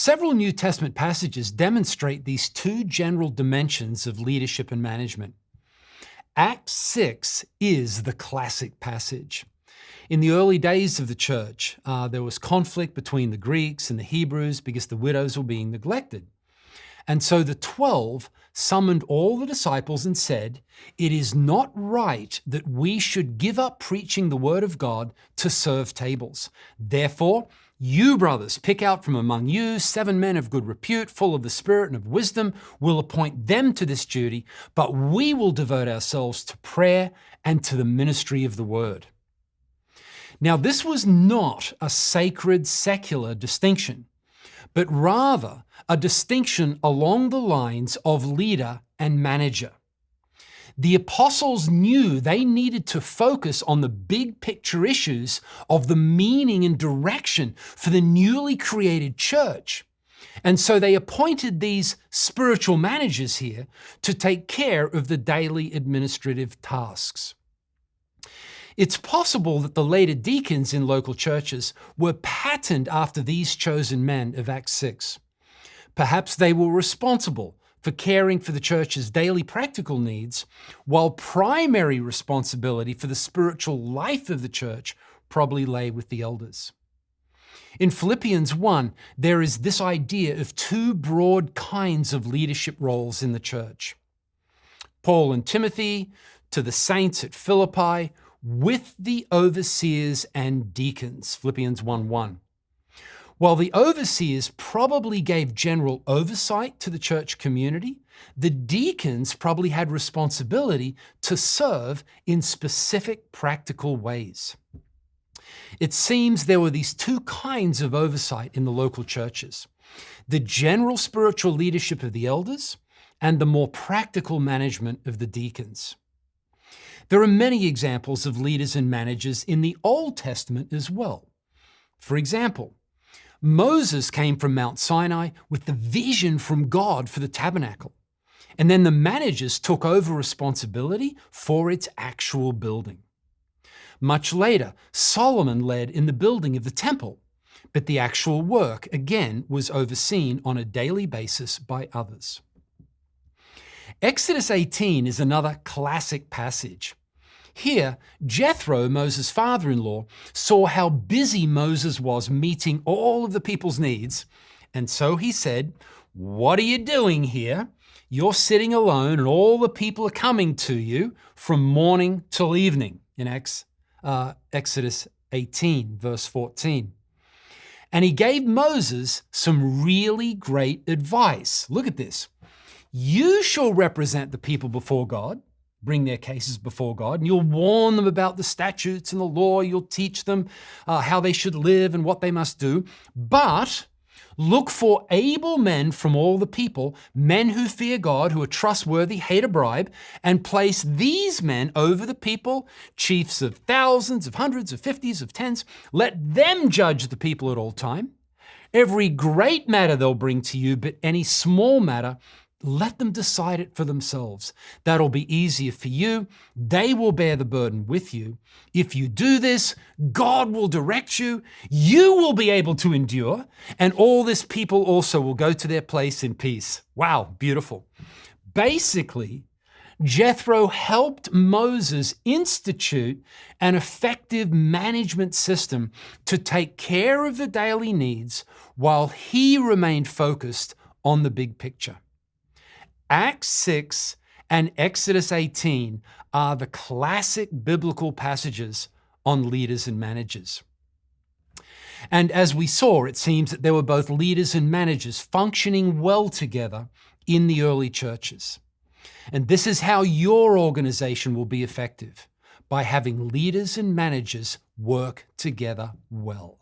Several New Testament passages demonstrate these two general dimensions of leadership and management. Acts 6 is the classic passage. In the early days of the church, there was conflict between the Greeks and the Hebrews because the widows were being neglected. And so the 12 summoned all the disciples and said, "It is not right that we should give up preaching the word of God to serve tables. Therefore, you, brothers, pick out from among you 7 men of good repute, full of the Spirit and of wisdom. We'll appoint them to this duty, but we will devote ourselves to prayer and to the ministry of the word." Now, this was not a sacred secular distinction, but rather a distinction along the lines of leader and manager. The apostles knew they needed to focus on the big picture issues of the meaning and direction for the newly created church. And so they appointed these spiritual managers here to take care of the daily administrative tasks. It's possible that the later deacons in local churches were patterned after these chosen men of Acts 6. Perhaps they were responsible for caring for the church's daily practical needs, while primary responsibility for the spiritual life of the church probably lay with the elders. In Philippians 1, there is this idea of two broad kinds of leadership roles in the church. Paul and Timothy to the saints at Philippi with the overseers and deacons, Philippians 1:1. While the overseers probably gave general oversight to the church community, the deacons probably had responsibility to serve in specific practical ways. It seems there were these two kinds of oversight in the local churches: the general spiritual leadership of the elders and the more practical management of the deacons. There are many examples of leaders and managers in the Old Testament as well. For example, Moses came from Mount Sinai with the vision from God for the tabernacle, and then the managers took over responsibility for its actual building. Much later, Solomon led in the building of the temple, but the actual work, again, was overseen on a daily basis by others. Exodus 18 is another classic passage. Here, Jethro, Moses' father-in-law, saw how busy Moses was meeting all of the people's needs, and so he said, "What are you doing here? You're sitting alone and all the people are coming to you from morning till evening," in Exodus 18, verse 14. And he gave Moses some really great advice. Look at this. "You shall represent the people before God, bring their cases before God, and you'll warn them about the statutes and the law. You'll teach them how they should live and what they must do. But look for able men from all the people, men who fear God, who are trustworthy, hate a bribe, and place these men over the people, chiefs of thousands, of hundreds, of fifties, of tens. Let them judge the people at all time. Every great matter they'll bring to you, but any small matter, let them decide it for themselves. That'll be easier for you. They will bear the burden with you. If you do this, God will direct you. You will be able to endure, and all this people also will go to their place in peace." Wow, beautiful. Basically, Jethro helped Moses institute an effective management system to take care of the daily needs while he remained focused on the big picture. Acts 6 and Exodus 18 are the classic biblical passages on leaders and managers. And as we saw, it seems that there were both leaders and managers functioning well together in the early churches. And this is how your organization will be effective, by having leaders and managers work together well.